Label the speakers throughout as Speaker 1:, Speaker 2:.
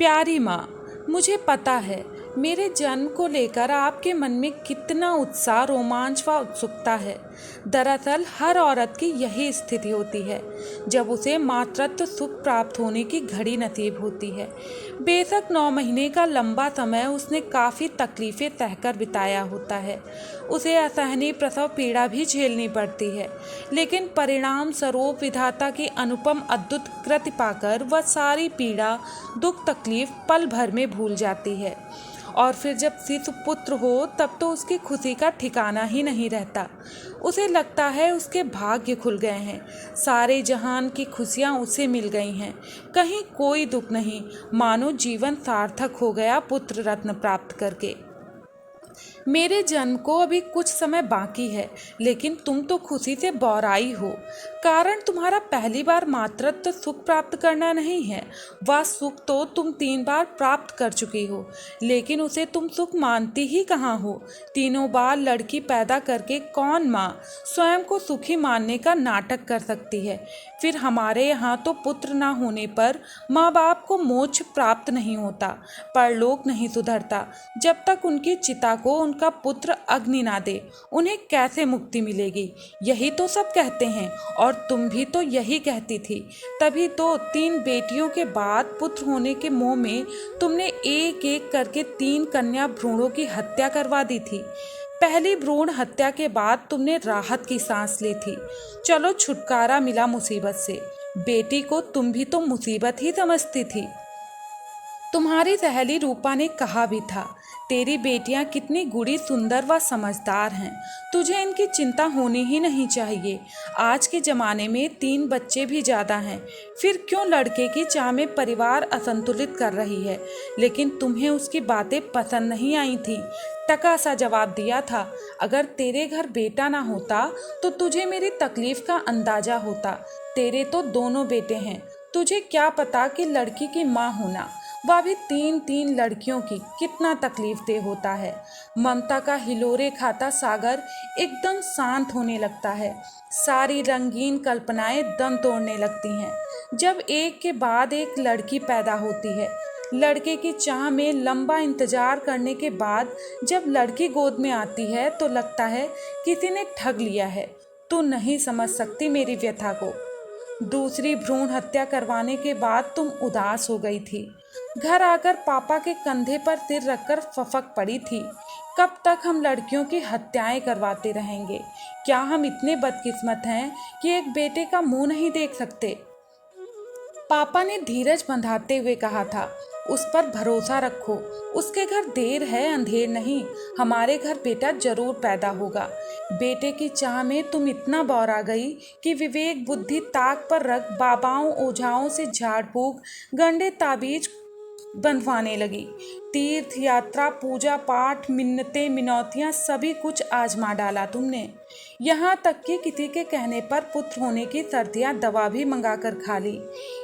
Speaker 1: प्यारी माँ, मुझे पता है मेरे जन्म को लेकर आपके मन में कितना उत्साह, रोमांच व उत्सुकता है। दरअसल हर औरत की यही स्थिति होती है जब उसे मातृत्व सुख प्राप्त होने की घड़ी नसीब होती है। बेशक 9 महीने का लंबा समय उसने काफ़ी तकलीफ़ें सहकर बिताया होता है, उसे असहनीय प्रसव पीड़ा भी झेलनी पड़ती है, लेकिन परिणाम स्वरूप विधाता की अनुपम अद्भुत कृति पाकर वह सारी पीड़ा, दुख, तकलीफ पल भर में भूल जाती है। और फिर जब शिशु पुत्र हो तब तो उसकी खुशी का ठिकाना ही नहीं रहता। उसे लगता है उसके भाग्य खुल गए हैं, सारे जहान की खुशियाँ उसे मिल गई हैं, कहीं कोई दुख नहीं, मानो जीवन सार्थक हो गया पुत्र रत्न प्राप्त करके। मेरे जन्म को अभी कुछ समय बाकी है, लेकिन तुम तो खुशी से बौराई हो। कारण तुम्हारा पहली बार मातृत्व सुख प्राप्त करना नहीं है, वह सुख तो तुम 3 बार प्राप्त कर चुकी हो, लेकिन उसे तुम सुख मानती ही कहाँ हो। तीनों बार लड़की पैदा करके कौन माँ स्वयं को सुखी मानने का नाटक कर सकती है। फिर हमारे यहाँ तो पुत्र ना होने पर माँ बाप को मोक्ष प्राप्त नहीं होता, परलोक नहीं सुधरता। जब तक उनकी चिता को उनका पुत्र अग्नि ना दे, उन्हें कैसे मुक्ति मिलेगी? यही तो सब कहते हैं, और तुम भी तो यही कहती थी। तभी तो 3 बेटियों के बाद पुत्र होने के मोह में तुमने एक एक करके 3 कन्या भ्रूणों की हत्या करवा दी थी। पहली भ्रूण हत्या के बाद तुमने राहत की सांस ली थी, चलो छुटकारा मिला मुसीबत से। बेटी को तुम भी तो मुसीबत ही समझती थी। तुम्हारी सहेली रूपा ने कहा भी था, तेरी बेटियां कितनी गुड़ी, सुंदर व समझदार हैं, तुझे इनकी चिंता होनी ही नहीं चाहिए। आज के ज़माने में 3 बच्चे भी ज़्यादा हैं, फिर क्यों लड़के की चाह में परिवार असंतुलित कर रही है? लेकिन तुम्हें उसकी बातें पसंद नहीं आई थी। टका सा जवाब दिया था, अगर तेरे घर बेटा ना होता तो तुझे मेरी तकलीफ का अंदाजा होता। तेरे तो दोनों बेटे हैं, तुझे क्या पता कि लड़की की माँ होना, वह भी 3 लड़कियों की, कितना तकलीफ दे होता है। ममता का हिलोरे खाता सागर एकदम शांत होने लगता है, सारी रंगीन कल्पनाएं दम तोड़ने लगती हैं जब एक के बाद एक लड़की पैदा होती है। लड़के की चाह में लंबा इंतजार करने के बाद जब लड़की गोद में आती है तो लगता है किसी ने ठग लिया है। तू नहीं समझ सकती मेरी व्यथा को। दूसरी भ्रूण हत्या करवाने के बाद तुम उदास हो गई थी, घर आकर पापा के कंधे पर सिर रखकर फफक पड़ी थी। कब तक हम लड़कियों की हत्याएं करवाते रहेंगे? क्या हम इतने बदकिस्मत हैं कि एक बेटे का मुंह नहीं देख सकते? पापा ने धीरज बंधाते हुए कहा था, उस पर भरोसा रखो, उसके घर देर है अंधेर नहीं, हमारे घर बेटा जरूर पैदा होगा। बेटे की चाह में तुम इतना बौरा गई कि विवेक बुद्धि ताक पर रख बाबाओं ओझाओं से झाड़ फूक गंडे ताबीज बंधवाने लगी। तीर्थ यात्रा, पूजा पाठ, मिन्नतें मिनौतियाँ सभी कुछ आजमा डाला तुमने। यहाँ तक कि किसी के कहने पर पुत्र होने की सर्दियाँ दवा भी मंगा कर खा ली।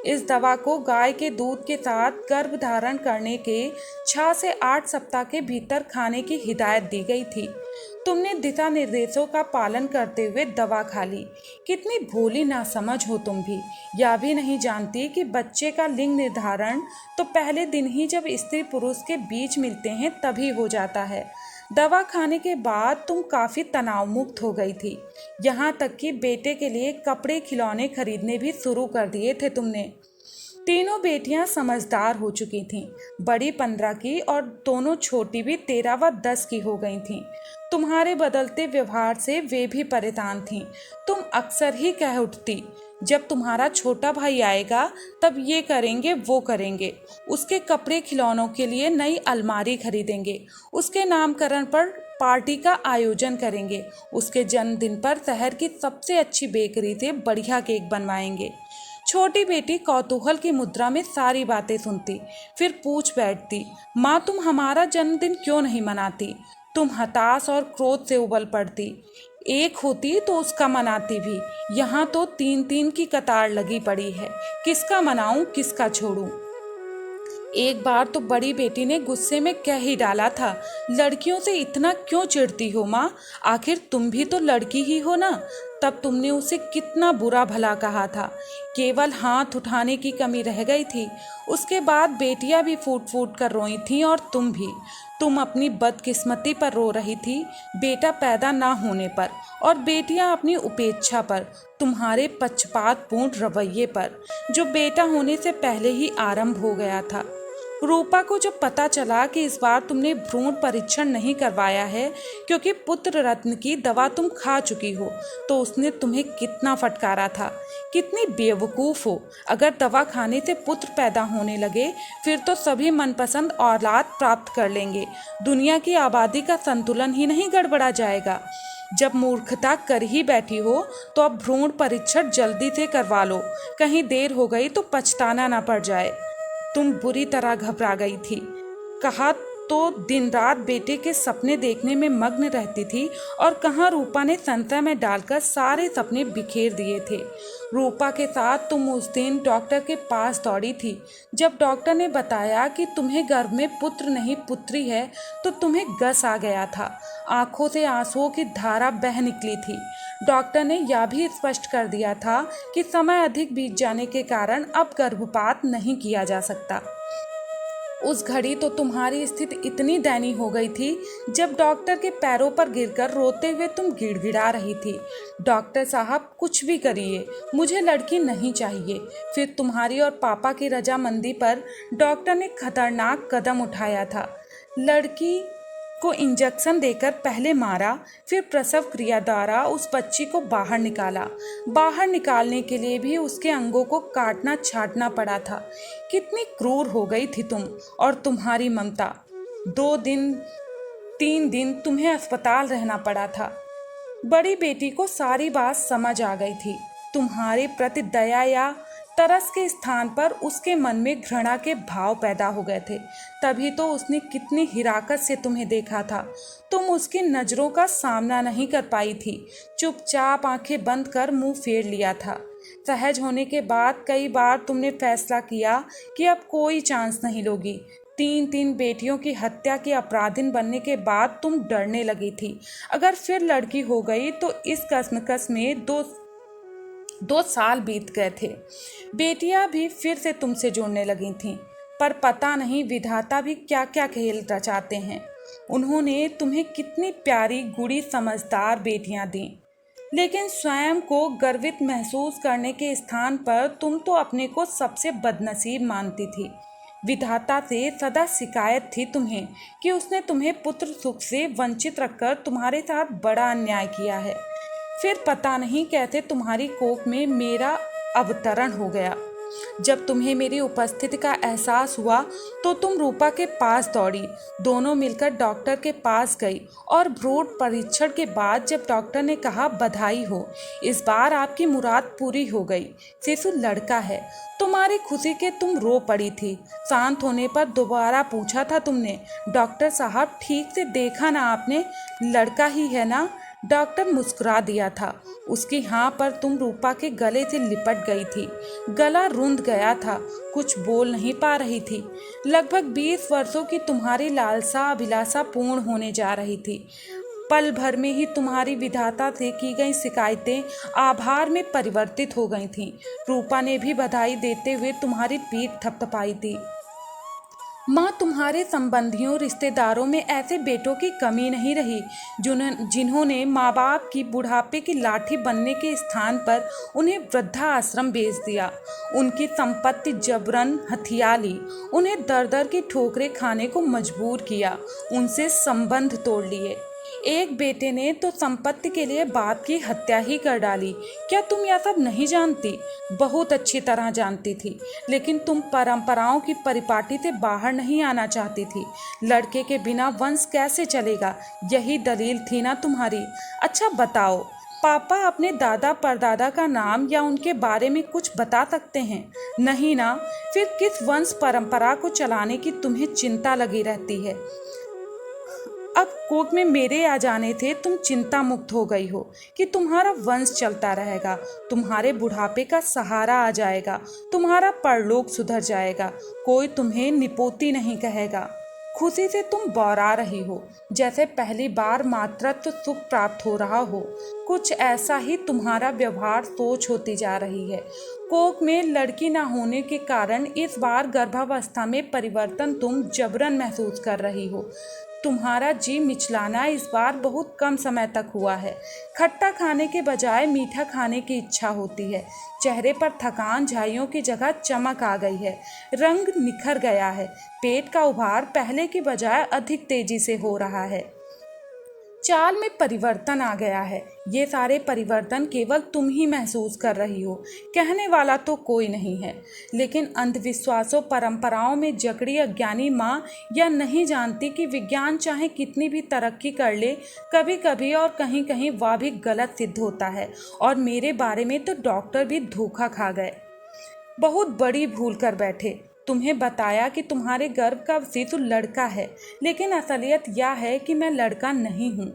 Speaker 1: इस दवा को गाय के दूध के साथ गर्भ धारण करने के 6 से 8 सप्ताह के भीतर खाने की हिदायत दी गई थी। तुमने दिशा निर्देशों का पालन करते हुए दवा खा ली। कितनी भोली नासमझ हो तुम भी, यह भी नहीं जानती कि बच्चे का लिंग निर्धारण तो पहले दिन ही जब स्त्री पुरुष के बीच मिलते हैं तभी हो जाता है। दवा खाने के बाद तुम काफ़ी तनाव मुक्त हो गई थी, यहाँ तक कि बेटे के लिए कपड़े खिलौने खरीदने भी शुरू कर दिए थे तुमने। तीनों बेटियां समझदार हो चुकी थीं, बड़ी 15 की और दोनों छोटी भी 13 व 10 की हो गई थीं। तुम्हारे बदलते व्यवहार से वे भी परेशान थीं। तुम अक्सर ही कह उठती, जब तुम्हारा छोटा भाई आएगा तब ये करेंगे वो करेंगे, उसके कपड़े खिलौनों के लिए नई अलमारी खरीदेंगे, उसके नामकरण पर पार्टी का आयोजन करेंगे, उसके जन्मदिन पर शहर की सबसे अच्छी बेकरी से बढ़िया केक बनवाएंगे। छोटी बेटी कौतूहल की मुद्रा में सारी बातें सुनती, फिर पूछ बैठती, माँ तुम हमारा जन्मदिन क्यों नहीं मनाती? तुम हताश और क्रोध से उबल पड़ती, एक होती तो उसका मनाती भी, यहाँ तो 3 की कतार लगी पड़ी है, किसका मनाऊं किसका छोड़ूं? एक बार तो बड़ी बेटी ने गुस्से में कह ही डाला था, लड़कियों से इतना क्यों चिढ़ती हो माँ, आखिर तुम भी तो लड़की ही हो ना। तब तुमने उसे कितना बुरा भला कहा था, केवल हाथ उठाने की कमी रह गई थी। उसके बाद बेटियां भी फूट फूट कर रोई थीं और तुम भी। तुम अपनी बदकिस्मती पर रो रही थी, बेटा पैदा ना होने पर, और बेटियां अपनी उपेक्षा पर, तुम्हारे पक्षपातपूर्ण रवैये पर, जो बेटा होने से पहले ही आरंभ हो गया था। रूपा को जब पता चला कि इस बार तुमने भ्रूण परीक्षण नहीं करवाया है क्योंकि पुत्र रत्न की दवा तुम खा चुकी हो, तो उसने तुम्हें कितना फटकारा था। कितनी बेवकूफ़ हो, अगर दवा खाने से पुत्र पैदा होने लगे फिर तो सभी मनपसंद औलाद प्राप्त कर लेंगे, दुनिया की आबादी का संतुलन ही नहीं गड़बड़ा जाएगा। जब मूर्खता कर ही बैठी हो तो अब भ्रूण परीक्षण जल्दी से करवा लो, कहीं देर हो गई तो पछताना ना पड़ जाए। तुम बुरी तरह घबरा गई थी। कहा तो दिन रात बेटे के सपने देखने में मग्न रहती थी, और कहाँ रूपा ने संशय में डालकर सारे सपने बिखेर दिए थे। रूपा के साथ तुम उस दिन डॉक्टर के पास दौड़ी थी। जब डॉक्टर ने बताया कि तुम्हें गर्भ में पुत्र नहीं पुत्री है तो तुम्हें गस आ गया था, आंखों से आंसुओं की धारा बह निकली थी। डॉक्टर ने यह भी स्पष्ट कर दिया था कि समय अधिक बीत जाने के कारण अब गर्भपात नहीं किया जा सकता। उस घड़ी तो तुम्हारी स्थिति इतनी दयनीय हो गई थी जब डॉक्टर के पैरों पर गिरकर रोते हुए तुम गिड़गिड़ा रही थी, डॉक्टर साहब कुछ भी करिए, मुझे लड़की नहीं चाहिए। फिर तुम्हारी और पापा की रजामंदी पर डॉक्टर ने खतरनाक कदम उठाया था। लड़की को इंजेक्शन देकर पहले मारा, फिर प्रसव क्रिया द्वारा उस बच्ची को बाहर निकाला। बाहर निकालने के लिए भी उसके अंगों को काटना छांटना पड़ा था। कितनी क्रूर हो गई थी तुम और तुम्हारी ममता। 2 दिन 3 दिन तुम्हें अस्पताल रहना पड़ा था। बड़ी बेटी को सारी बात समझ आ गई थी। तुम्हारे प्रति दया या तरस के स्थान पर उसके मन में घृणा के भाव पैदा हो गए थे। तभी तो उसने कितनी हिराकत से तुम्हें देखा था। तुम उसकी नज़रों का सामना नहीं कर पाई थी, चुपचाप आंखें बंद कर मुंह फेर लिया था। सहज होने के बाद कई बार तुमने फैसला किया कि अब कोई चांस नहीं लोगी। 3 बेटियों की हत्या की अपराधिन बनने के बाद तुम डरने लगी थी, अगर फिर लड़की हो गई तो इस कश्मकश में 2 साल बीत गए थे। बेटियां भी फिर से तुमसे जुड़ने लगी थीं, पर पता नहीं विधाता भी क्या क्या खेल रचाते हैं। उन्होंने तुम्हें कितनी प्यारी गुड़ी समझदार बेटियां दी, लेकिन स्वयं को गर्वित महसूस करने के स्थान पर तुम तो अपने को सबसे बदनसीब मानती थी। विधाता से सदा शिकायत थी तुम्हें कि उसने तुम्हें पुत्र सुख से वंचित रखकर तुम्हारे साथ बड़ा अन्याय किया है। फिर पता नहीं कैसे तुम्हारी कोख में मेरा अवतरण हो गया। जब तुम्हें मेरी उपस्थिति का एहसास हुआ तो तुम रूपा के पास दौड़ी। दोनों मिलकर डॉक्टर के पास गई और भ्रूण परीक्षण के बाद जब डॉक्टर ने कहा बधाई हो, इस बार आपकी मुराद पूरी हो गई, शिशु लड़का है। तुम्हारी खुशी के तुम रो पड़ी थी। शांत होने पर दोबारा पूछा था तुमने, डॉक्टर साहब ठीक से देखा ना आपने, लड़का ही है ना? डॉक्टर मुस्कुरा दिया था। उसकी हाँ पर तुम रूपा के गले से लिपट गई थी। गला रुंध गया था, कुछ बोल नहीं पा रही थी। लगभग 20 वर्षों की तुम्हारी लालसा अभिलाषा पूर्ण होने जा रही थी। पल भर में ही तुम्हारी विधाता से की गई शिकायतें आभार में परिवर्तित हो गई थीं। रूपा ने भी बधाई देते हुए तुम्हारी पीठ थपथपाई थी। माँ, तुम्हारे संबंधियों रिश्तेदारों में ऐसे बेटों की कमी नहीं रही जिन्होंने माँ बाप की बुढ़ापे की लाठी बनने के स्थान पर उन्हें वृद्धा आश्रम भेज दिया, उनकी संपत्ति जबरन हथिया ली, उन्हें दर दर की ठोकरें खाने को मजबूर किया, उनसे संबंध तोड़ लिए। एक बेटे ने तो संपत्ति के लिए बाप की हत्या ही कर डाली। क्या तुम यह सब नहीं जानती? बहुत अच्छी तरह जानती थी, लेकिन तुम परंपराओं की परिपाटी से बाहर नहीं आना चाहती थी। लड़के के बिना वंश कैसे चलेगा, यही दलील थी ना तुम्हारी। अच्छा बताओ, पापा अपने दादा परदादा का नाम या उनके बारे में कुछ बता सकते हैं? नहीं ना? फिर किस वंश परंपरा को चलाने की तुम्हें चिंता लगी रहती है? अब कोख में मेरे आ जाने थे तुम चिंता मुक्त हो गई हो कि तुम्हारा वंश चलता रहेगा, तुम्हारे बुढ़ापे का सहारा आ जाएगा, तुम्हारा परलोक सुधर जाएगा, कोई तुम्हें निपोती नहीं कहेगा। खुशी से तुम बौरा रही हो, जैसे पहली बार मातृत्व सुख प्राप्त हो रहा हो। कुछ ऐसा ही तुम्हारा व्यवहार सोच होती जा रही है। कोख में लड़की ना होने के कारण इस बार गर्भावस्था में परिवर्तन तुम जबरन महसूस कर रही हो। तुम्हारा जी मिचलाना इस बार बहुत कम समय तक हुआ है। खट्टा खाने के बजाय मीठा खाने की इच्छा होती है। चेहरे पर थकान झाइयों की जगह चमक आ गई है, रंग निखर गया है। पेट का उभार पहले की बजाय अधिक तेजी से हो रहा है। चाल में परिवर्तन आ गया है। ये सारे परिवर्तन केवल तुम ही महसूस कर रही हो, कहने वाला तो कोई नहीं है। लेकिन अंधविश्वासों परंपराओं में जकड़ी अज्ञानी माँ यह नहीं जानती कि विज्ञान चाहे कितनी भी तरक्की कर ले, कभी कभी और कहीं कहीं वह भी गलत सिद्ध होता है। और मेरे बारे में तो डॉक्टर भी धोखा खा गए, बहुत बड़ी भूल कर बैठे। तुम्हें बताया कि तुम्हारे गर्भ का शिशु लड़का है, लेकिन असलियत यह है कि मैं लड़का नहीं हूँ।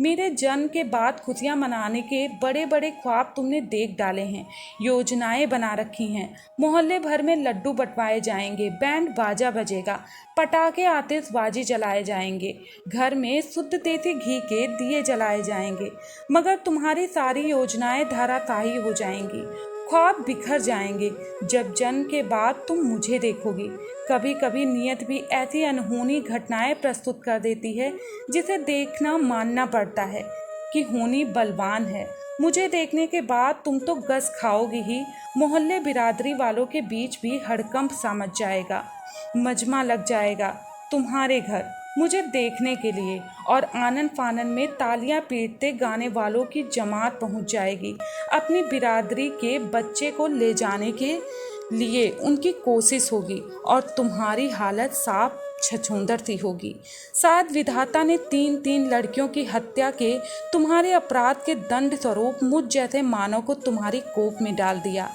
Speaker 1: मेरे जन्म के बाद खुशियाँ मनाने के बड़े बड़े ख्वाब तुमने देख डाले हैं, योजनाएं बना रखी हैं। मोहल्ले भर में लड्डू बंटवाए जाएंगे, बैंड बाजा बजेगा, पटाखे आतिशबाजी जलाए जाएंगे, घर में शुद्ध देसी घी के दिए जलाए जाएंगे। मगर तुम्हारी सारी योजनाएं धराशायी हो जाएंगी, ख्वाब बिखर जाएंगे जब जन्म के बाद तुम मुझे देखोगी। कभी कभी नियत भी ऐसी अनहोनी घटनाएं प्रस्तुत कर देती है जिसे देखना मानना पड़ता है कि होनी बलवान है। मुझे देखने के बाद तुम तो गस खाओगी ही, मोहल्ले बिरादरी वालों के बीच भी हड़कंप सा मच जाएगा, मजमा लग जाएगा तुम्हारे घर मुझे देखने के लिए। और आनन फानन में तालियां पीटते गाने वालों की जमात पहुंच जाएगी। अपनी बिरादरी के बच्चे को ले जाने के लिए उनकी कोशिश होगी और तुम्हारी हालत साफ छछूंदर सी होगी। शायद विधाता ने 3-3 लड़कियों की हत्या के तुम्हारे अपराध के दंड स्वरूप मुझ जैसे मानव को तुम्हारी कोख में डाल दिया।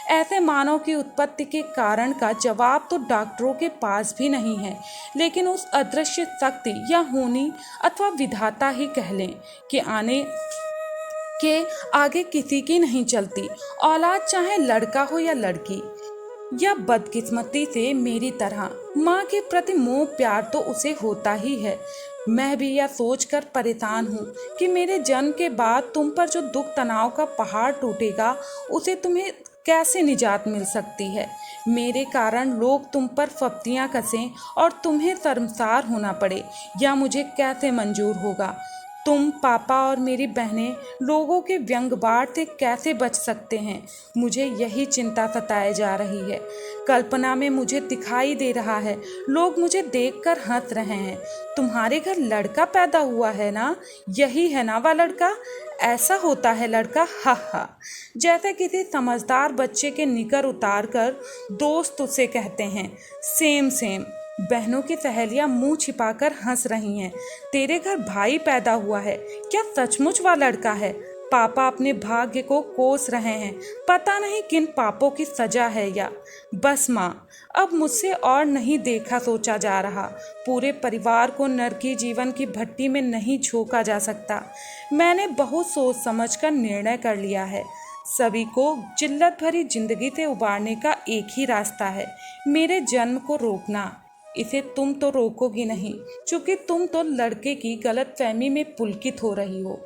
Speaker 1: ऐसे मानव की उत्पत्ति के कारण का जवाब तो डॉक्टरों के पास भी नहीं है, लेकिन उस अदृश्य शक्ति या होनी अथवा विधाता ही कह लें कि आने के आगे किसी की नहीं चलती। औलाद चाहे लड़का हो या लड़की, या बदकिस्मती से मेरी तरह माँ के प्रति मोह प्यार तो उसे होता ही है। मैं भी यह सोचकर परेशान हूँ कि मेरे जन्म के बाद तुम पर जो दुख तनाव का पहाड़ टूटेगा, उसे तुम्हें कैसे निजात मिल सकती है। मेरे कारण लोग तुम पर फप्तियाँ कसें और तुम्हें शर्मसार होना पड़े, या मुझे कैसे मंजूर होगा। तुम, पापा और मेरी बहनें लोगों के व्यंग्यवाद से कैसे बच सकते हैं, मुझे यही चिंता सताए जा रही है। कल्पना में मुझे दिखाई दे रहा है, लोग मुझे देखकर हंस रहे हैं। तुम्हारे घर लड़का पैदा हुआ है ना, यही है ना वह लड़का, ऐसा होता है लड़का, हा हा। जैसे किसी समझदार बच्चे के निकर उतार कर दोस्त उसे कहते हैं, सेम सेम। बहनों की सहेलियां मुंह छिपाकर हंस रही हैं। तेरे घर भाई पैदा हुआ है, क्या सचमुच वह लड़का है? पापा अपने भाग्य को कोस रहे हैं, पता नहीं किन पापों की सजा है या। बस माँ, अब मुझसे और नहीं देखा सोचा जा रहा। पूरे परिवार को नरकी जीवन की भट्टी में नहीं झोंका जा सकता। मैंने बहुत सोच समझ कर निर्णय कर लिया है। सभी को जिल्लत भरी जिंदगी से उबारने का एक ही रास्ता है, मेरे जन्म को रोकना। इसे तुम तो रोकोगी नहीं, क्योंकि तुम तो लड़के की गलतफहमी में पुलकित हो रही हो।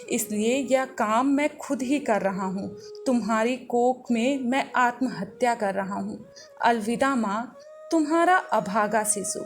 Speaker 1: इसलिए यह काम मैं खुद ही कर रहा हूँ। तुम्हारी कोख में मैं आत्महत्या कर रहा हूँ। अलविदा माँ, तुम्हारा अभागा शिशु।